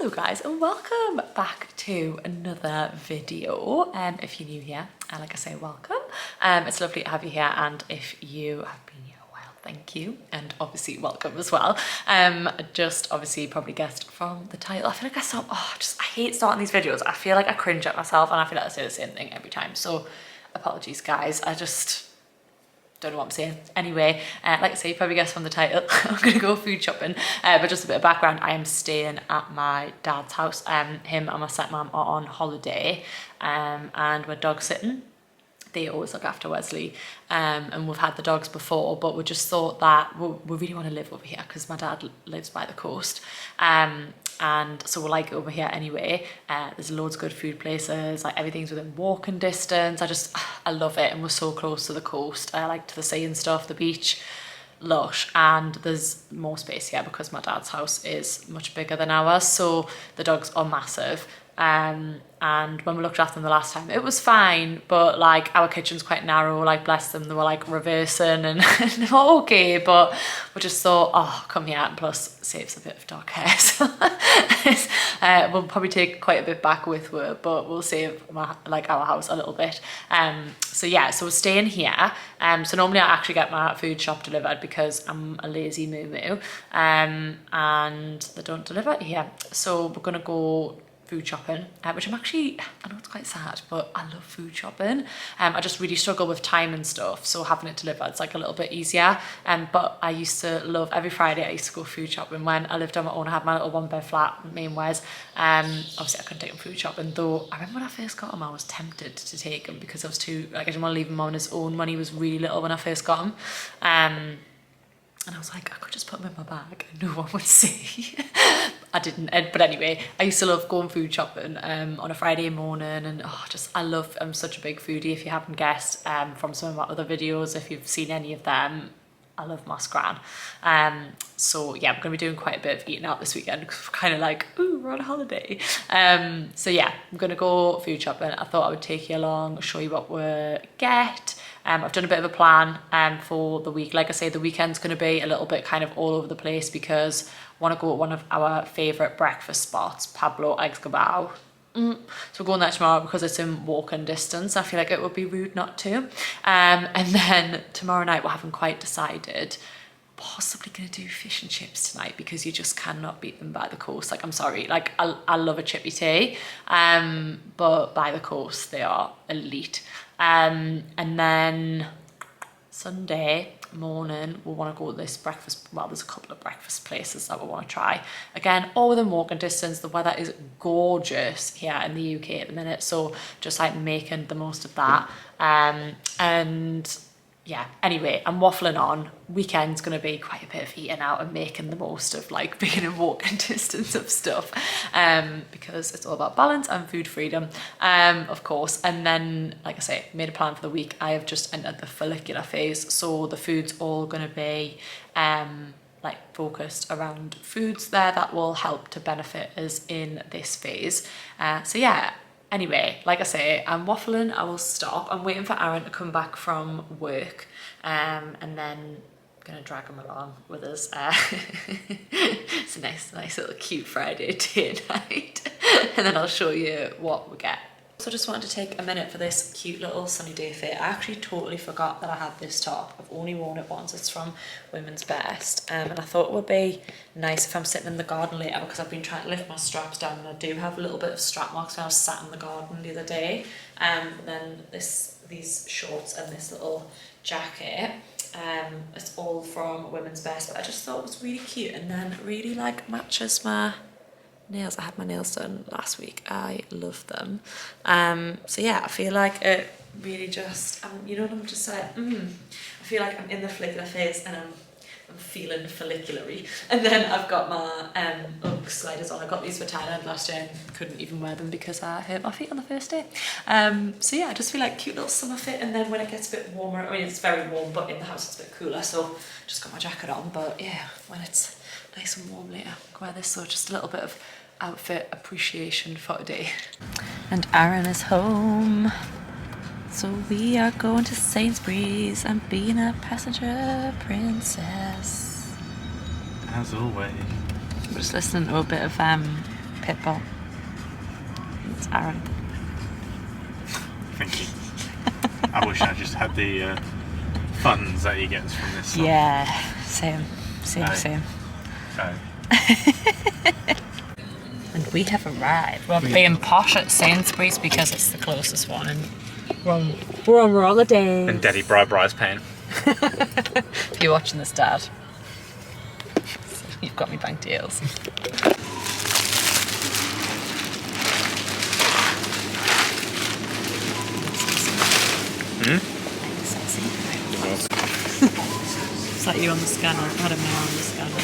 Hello guys and welcome back to another video. If you're new here, and like I say, welcome. It's lovely to have you here, and if you have been here a while, thank you, and obviously welcome as well. Just obviously probably guessed from the title, I feel like I hate starting these videos. I feel like I cringe at myself and I feel like I say the same thing every time, so apologies guys. I just don't know what I'm saying. Anyway, like I say, you probably guessed from the title, I'm gonna go food shopping. But just a bit of background, I am staying at my dad's house. Him and my stepmom are on holiday, and we're dog sitting. They always look after Wesley, and we've had the dogs before, but we just thought that we really want to live over here because my dad lives by the coast. And so we're like over here anyway. There's loads of good food places, like everything's within walking distance. I love it, and we're so close to the coast, like to the sea and stuff, the beach, lush, and there's more space here because my dad's house is much bigger than ours, so the dogs are massive. And when we looked at them the last time, it was fine, but like our kitchen's quite narrow, like bless them, they were like reversing and not okay, but we just thought, oh, come here, and plus saves a bit of dog hair. So we'll probably take quite a bit back with us, but we'll save our house a little bit. So yeah, so we're staying here. So normally I actually get my food shop delivered because I'm a lazy moo-moo, and they don't deliver it here. So we're gonna go food shopping, which I know it's quite sad, but I love food shopping. I just really struggle with time and stuff, so having it delivered, it's like a little bit easier. But I used to love, every Friday I used to go food shopping when I lived on my own. I had my little one bed flat, me and Wes. Obviously I couldn't take him food shopping, though I remember when I first got him I was tempted to take him because I was too, like, I didn't want to leave him on his own when he was really little when I first got him. And I was like, I could just put him in my bag and no one would see. I didn't, but anyway, I used to love going food shopping on a Friday morning, and I'm such a big foodie, if you haven't guessed from some of my other videos. If you've seen any of them, I love Moss Gran. So yeah, I'm gonna be doing quite a bit of eating out this weekend because we're kind of like, ooh, we're on a holiday. So yeah, I'm gonna go food shopping. I thought I would take you along, show you what we get. I've done a bit of a plan for the week. Like I say, the weekend's going to be a little bit kind of all over the place because I want to go to one of our favourite breakfast spots, Pablo Eggs Kebab. So we're going there tomorrow because it's in walking distance. I feel like it would be rude not to. And then tomorrow night we haven't quite decided. Possibly going to do fish and chips tonight because you just cannot beat them by the coast. Like, I'm sorry, like I love a chippy tea, but by the coast they are elite. And then Sunday morning we'll want to go to this breakfast, well, there's a couple of breakfast places that we want to try. Again, all within walking distance. The weather is gorgeous here in the UK at the minute, so just like making the most of that. And yeah, anyway, I'm waffling on. Weekend's gonna be quite a bit of eating out and making the most of like being in walking distance of stuff, because it's all about balance and food freedom, of course. And then, like I say, made a plan for the week. I have just entered the follicular phase, so the food's all gonna be like focused around foods there that will help to benefit us in this phase. So yeah. Anyway, like I say, I'm waffling, I will stop. I'm waiting for Aaron to come back from work, and then I'm gonna drag him along with us. It's a nice little cute Friday day night. And then I'll show you what we get. So I just wanted to take a minute for this cute little sunny day fit. I actually totally forgot that I had this top. I've only worn it once. It's from Women's Best, and I thought it would be nice if I'm sitting in the garden later because I've been trying to lift my straps down and I do have a little bit of strap marks when I was sat in the garden the other day. Then these shorts and this little jacket, it's all from Women's Best, but I just thought it was really cute and then really like matches my nails. I had my nails done last week. I love them. So yeah, I feel like it really just, you know, I'm just like, I feel like I'm in the follicular phase and I'm feeling follicular-y. And then I've got my Ugg sliders on. I got these for Thailand last year and couldn't even wear them because I hurt my feet on the first day. So yeah, I just feel like cute little summer fit. And then when it gets a bit warmer, I mean, it's very warm, but in the house it's a bit cooler, so just got my jacket on. But yeah, when it's nice and warm later, I can wear this. So just a little bit of outfit appreciation for today. And Aaron is home, so we are going to Sainsbury's and being a passenger princess. As always. We're just listening to a bit of Pitbull. It's Aaron. Thank you. I wish I just had the funds that he gets from this song. Yeah, same. Oh. And we have arrived. We're being posh at Sainsbury's because it's the closest one, and we're on roller days. And Daddy Bri-Bri's paying. If you're watching this, Dad, you've got me bank deals. Sexy. It's like you on the scanner. I had a mirror on the scanner.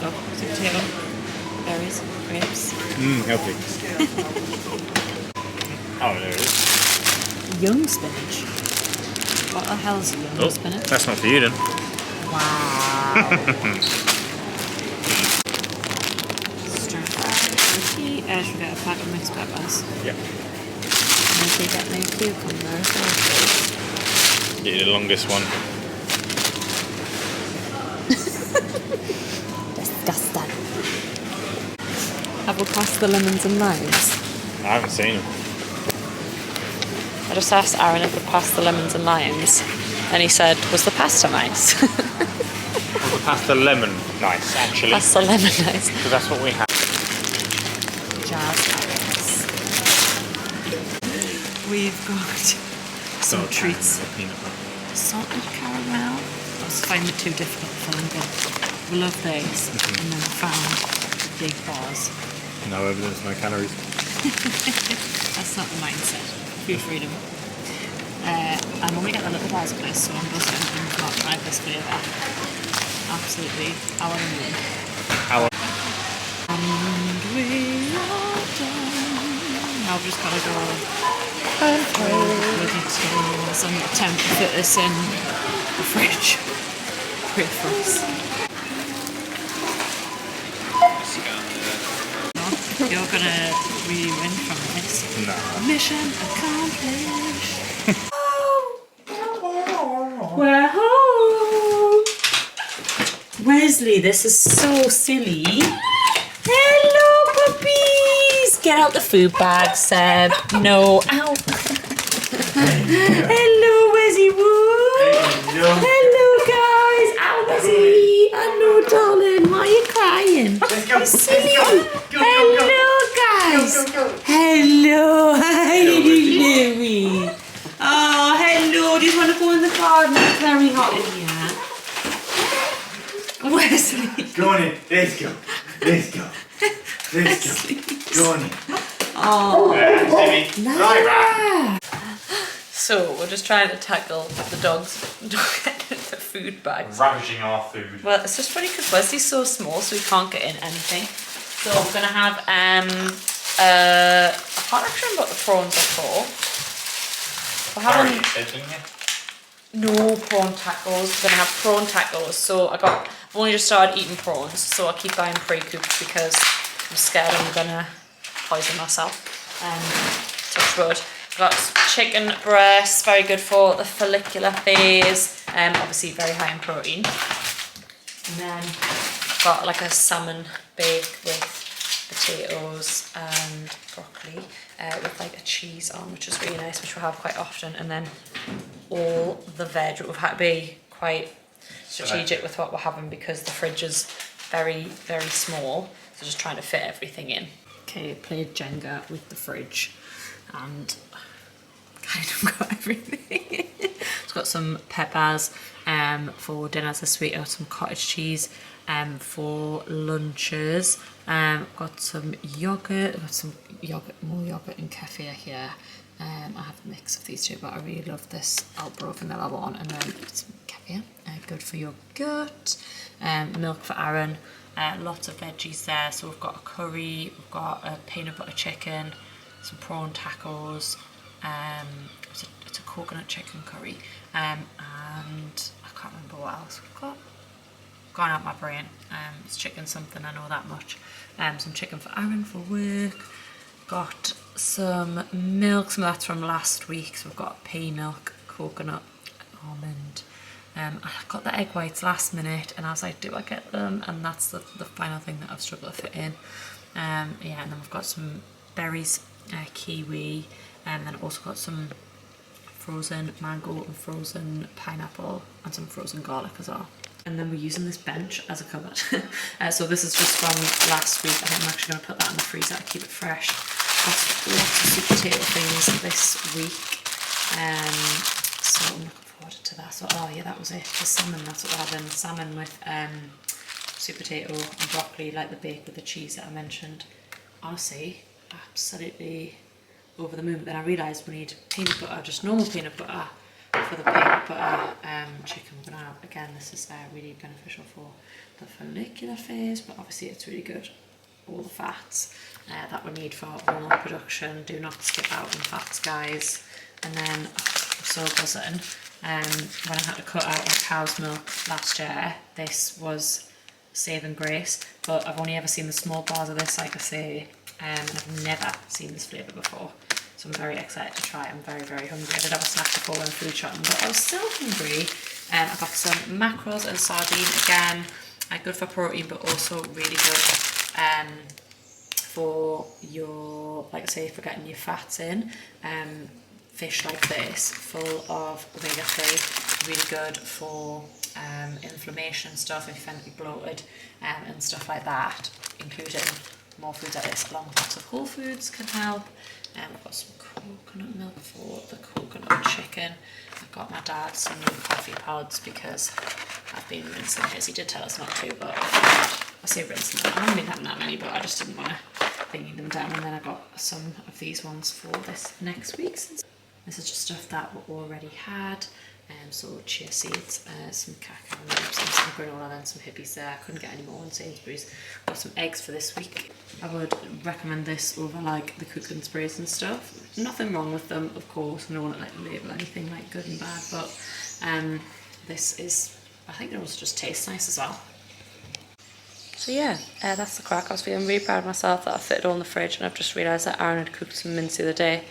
Oh, sweet potato, berries, grapes. Healthy. Oh, there it is. Young spinach. What the hell's young spinach? That's not for you then. Wow. Stir fry. Should we get a pack of mixed peppers? Yeah. And if we get no cucumbers, Get you the longest one. disgusting. Have we passed the lemons and limes? I haven't seen them. I just asked Aaron if we passed the lemons and limes, and he said, was the pasta nice? Was the pasta lemon nice, actually? Pasta lemon nice. Because that's what we have. Jazz carrots. We've got some treats. Salted caramel. I was finding it too difficult to find, but we love these. And then I found big bars. No evidence, no calories. That's not the mindset. Food freedom. And when we get the little bars of this, so I'm just going to not try this flavour. Absolutely our moon. And we are done. Now I've just got to go with details and attempt to fit this in the fridge. Great for us. You're gonna really win from this. No. Mission accomplished. We're home. Wesley, this is so silly. Hello, puppies. Get out the food bag, Seb. No, out. Hello, Wesley Wood. Hello, guys. Ow, Wesley. Hello, darling. Why are you crying? You silly. Hello, guys. Hello. Hi, Louie. Oh, hello. Do you want to go in the garden? It's very hot in here. Wesley. Go on in. Let's go. Let's go. Let's go. Go on in. Oh. Right. So we're just trying to tackle the dogs the food bags. Ravaging our food. Well, it's just funny because Wesley's so small, so we can't get in anything. So we're gonna have I can't actually remember what the prawns are for. We're having no prawn tacos. We're gonna have prawn tacos. So I've only just started eating prawns, so I keep buying pre-cooked because I'm scared I'm gonna poison myself. Touch wood. Got chicken breast, very good for the follicular phase. Obviously very high in protein. And then got like a salmon bake with potatoes and broccoli with like a cheese on, which is really nice, which we'll have quite often. And then all the veg. We've had to be quite strategic with what we're having because the fridge is very, very small. So just trying to fit everything in. Okay, played Jenga with the fridge and kind of got everything. It's got some peppers for dinners this week. I got some cottage cheese for lunches. Got some yogurt. Got some more yogurt and kefir here. I have a mix of these two, but I really love this Alpro vanilla one. And then some kefir, good for your gut. Milk for Aaron. Lots of veggies there. So we've got a curry. We've got a peanut butter chicken. Some prawn tacos. It's a coconut chicken curry, and I can't remember what else we've got. Gone out my brain. It's chicken something, I know that much. Some chicken for Aaron for work. Got some milk. Some of that's from last week. So we've got pea milk, coconut, almond. I got the egg whites last minute, and I was like, do I get them? And that's the final thing that I've struggled to fit in. Yeah, and then we've got some berries, kiwi, and then also got some frozen mango and frozen pineapple and some frozen garlic as well. And then we're using this bench as a cupboard. So this is just from last week. I think I'm actually going to put that in the freezer to keep it fresh. Got lots of sweet potato things this week. So I'm looking forward to that. So, oh yeah, that was it. The salmon, that's what we're having. Salmon with sweet potato and broccoli, like the bake with the cheese that I mentioned. Honestly, absolutely over the moon. But then I realised we need peanut butter, just normal peanut butter for the peanut butter chicken we're gonna have. Again, this is really beneficial for the follicular phase, but obviously it's really good. All the fats that we need for hormone production. Do not skip out on fats, guys. And then, I'm so buzzing. When I had to cut out like cow's milk last year, this was saving grace, but I've only ever seen the small bars of this, like I say, and I've never seen this flavour before. So I'm very excited to try it. I'm very, very hungry. I did have a snack before when food shopping, but I was still hungry. I got some mackerels and sardine again. Good for protein, but also really good for your, like I say, for getting your fats in. Fish like this, full of omega-3, really good for inflammation stuff, if you're feeling bloated and stuff like that. Including more foods like this, along with lots of whole foods can help. I've got some coconut milk for the coconut chicken. I've got my dad some new coffee pods because I've been rinsing his. He did tell us not to, but I say rinsing them. I haven't been having that many, but I just didn't want to thingy them down. And then I got some of these ones for this next week. This is just stuff that we already had. So chia seeds, some cacao nibs and some granola, then some hippies there. I couldn't get any more in Sainsbury's. Got some eggs for this week. I would recommend this over like the cooking sprays and stuff. Nothing wrong with them, of course. I don't want to like label anything like good and bad, but this is, I think it also just tastes nice as well. So yeah, that's the crack. I was feeling really proud of myself that I fit it all in the fridge, and I've just realised that Aaron had cooked some mince the other day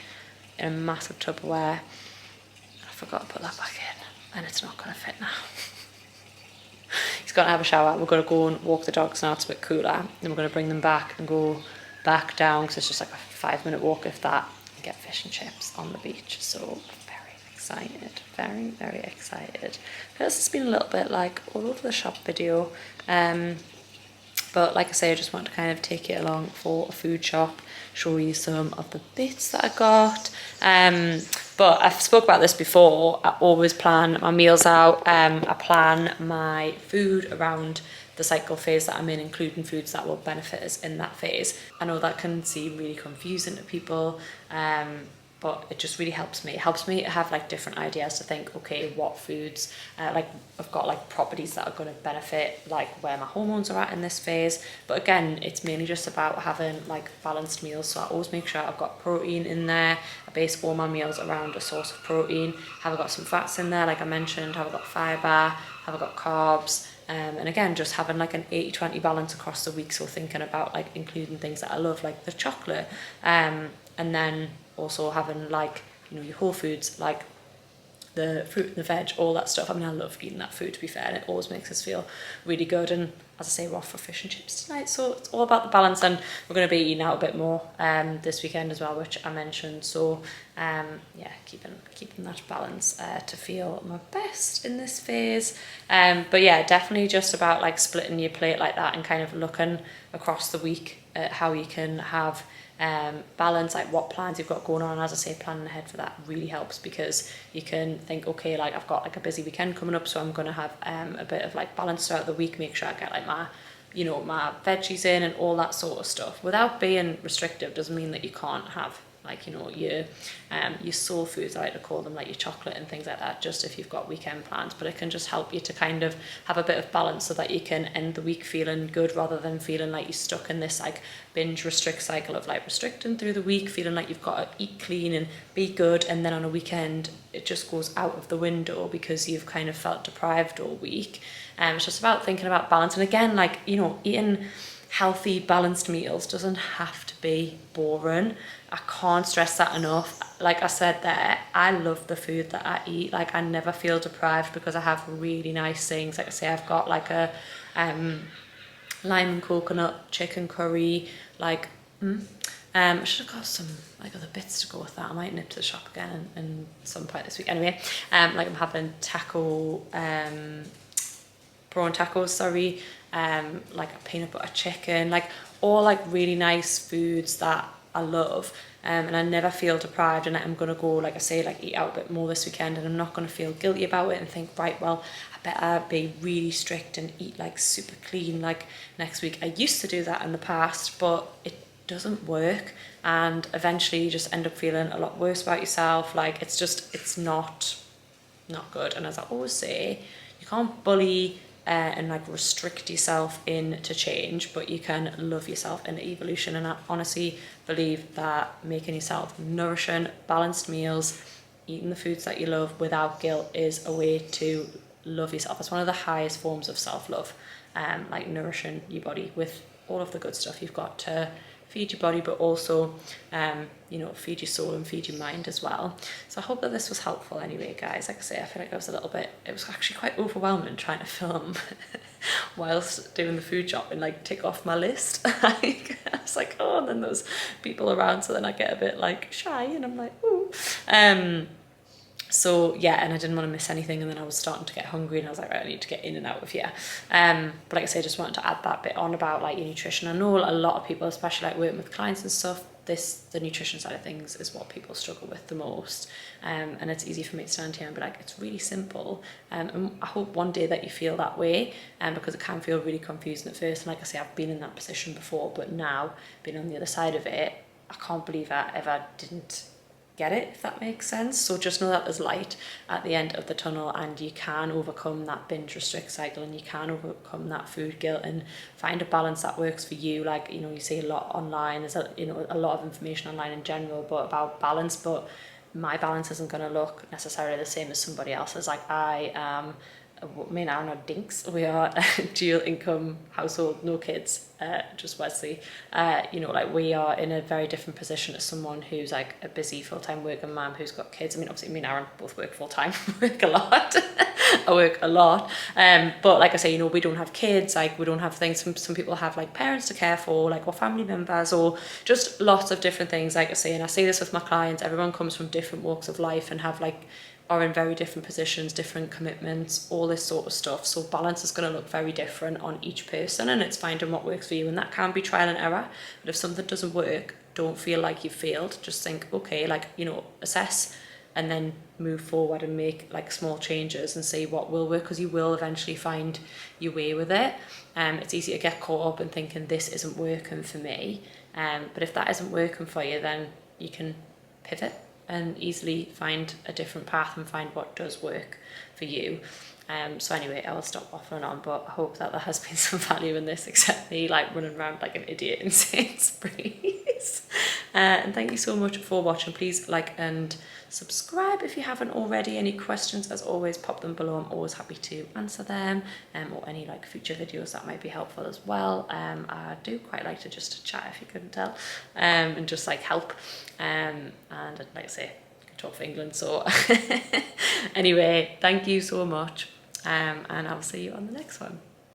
in a massive Tupperware. I forgot to put that back in, and it's not going to fit now. He's going to have a shower. We're going to go and walk the dogs now. It's a bit cooler. Then we're going to bring them back and go back down, because it's just like a 5-minute walk, if that, and get fish and chips on the beach. So very excited. Very, very excited. This has been a little bit like all over the shop video. But like I say, I just want to kind of take it along for a food shop, show you some of the bits that I got. But I've spoke about this before. I always plan my meals out. I plan my food around the cycle phase that I'm in, including foods that will benefit us in that phase. I know that can seem really confusing to people, but it just really helps me. It helps me have like different ideas to think, okay, what foods, like I've got like properties that are going to benefit like where my hormones are at in this phase. But again, it's mainly just about having like balanced meals. So I always make sure I've got protein in there. I base all my meals around a source of protein. Have I got some fats in there, like I mentioned? Have I got fibre? Have I got carbs? And again, just having like an 80-20 balance across the week. So thinking about like including things that I love, like the chocolate, and then also having like, you know, your whole foods, like the fruit and the veg, all that stuff. I mean, I love eating that food, to be fair, and it always makes us feel really good. And as I say, we're off for fish and chips tonight, so it's all about the balance. And we're going to be eating out a bit more this weekend as well, which I mentioned. So yeah, keeping that balance to feel my best in this phase. But yeah, definitely just about like splitting your plate like that and kind of looking across the week at how you can have balance, like what plans you've got going on. And as I say, planning ahead for that really helps, because you can think, okay, like I've got like a busy weekend coming up, so I'm going to have a bit of like balance throughout the week, make sure I get like my, you know, my veggies in and all that sort of stuff without being restrictive. Doesn't mean that you can't have like, you know, your soul foods, I like to call them, like your chocolate and things like that, just if you've got weekend plans. But it can just help you to kind of have a bit of balance so that you can end the week feeling good, rather than feeling like you're stuck in this like binge restrict cycle of like restricting through the week, feeling like you've got to eat clean and be good, and then on a weekend it just goes out of the window because you've kind of felt deprived all week. It's just about thinking about balance. And again, like, you know, eating healthy, balanced meals doesn't have to be boring. I can't stress that enough. Like I said there, I love the food that I eat. Like I never feel deprived because I have really nice things. Like I say, I've got like a lime and coconut chicken curry, like, I should have got some like other bits to go with that. I might nip to the shop again and some point this week. Anyway, like I'm having taco, prawn tacos, sorry, like a peanut butter chicken, like all like really nice foods that I love. And I never feel deprived, and I'm gonna go, like I say, like eat out a bit more this weekend, and I'm not gonna feel guilty about it and think, right, well, I better be really strict and eat like super clean like next week. I used to do that in the past, but it doesn't work, and eventually you just end up feeling a lot worse about yourself. Like it's not good. And as I always say, you can't bully and like restrict yourself into change, but you can love yourself into evolution. And I honestly believe that making yourself nourishing, balanced meals, eating the foods that you love without guilt is a way to love yourself. It's one of the highest forms of self-love, like nourishing your body with all of the good stuff you've got to feed your body, but also you know, feed your soul and feed your mind as well. So I hope that this was helpful anyway, guys. Like I say, I feel like it was actually quite overwhelming trying to film whilst doing the food shopping, like tick off my list. Like, I was like, oh, and then there's people around, so then I get a bit like shy, and I'm like, ooh. So yeah, and I didn't want to miss anything, and then I was starting to get hungry, and I was like, right, I need to get in and out of here. But like I say, I just wanted to add that bit on about like your nutrition. I know a lot of people, especially like working with clients and stuff, the nutrition side of things is what people struggle with the most. And it's easy for me to stand here and be like, it's really simple. And I hope one day that you feel that way, because it can feel really confusing at first. And like I say, I've been in that position before, but now being on the other side of it, I can't believe I ever didn't get it, if that makes sense. So just know that there's light at the end of the tunnel, and you can overcome that binge restrict cycle, and you can overcome that food guilt and find a balance that works for you. Like, you know, you see a lot online, there's a lot of information online in general but about balance, but my balance isn't going to look necessarily the same as somebody else's. Like, me and Aaron are dinks. We are a dual income household, no kids, just Wesley. You know, like we are in a very different position to someone who's like a busy full-time working mum who's got kids. I mean, obviously me and Aaron both work full-time, work a lot. I work a lot. But like I say, you know, we don't have kids, like we don't have things. Some people have like parents to care for, like, or family members, or just lots of different things. Like I say, and I say this with my clients, everyone comes from different walks of life and are in very different positions, different commitments, all this sort of stuff. So balance is going to look very different on each person, and it's finding what works for you. And that can be trial and error. But if something doesn't work, don't feel like you've failed. Just think, okay, like, you know, assess and then move forward and make like small changes and see what will work, because you will eventually find your way with it. It's easy to get caught up in thinking this isn't working for me. But if that isn't working for you, then you can pivot and easily find a different path and find what does work for you. So anyway, I will stop waffling on, but I hope that there has been some value in this, except me like running around like an idiot in Sainsbury's. And thank you so much for watching. Please like and subscribe if you haven't already. Any questions, as always, pop them below. I'm always happy to answer them, or any like future videos that might be helpful as well. I do quite like to just chat, if you couldn't tell, and just like help. And like I say, talk for England. So anyway, thank you so much, and I'll see you on the next one.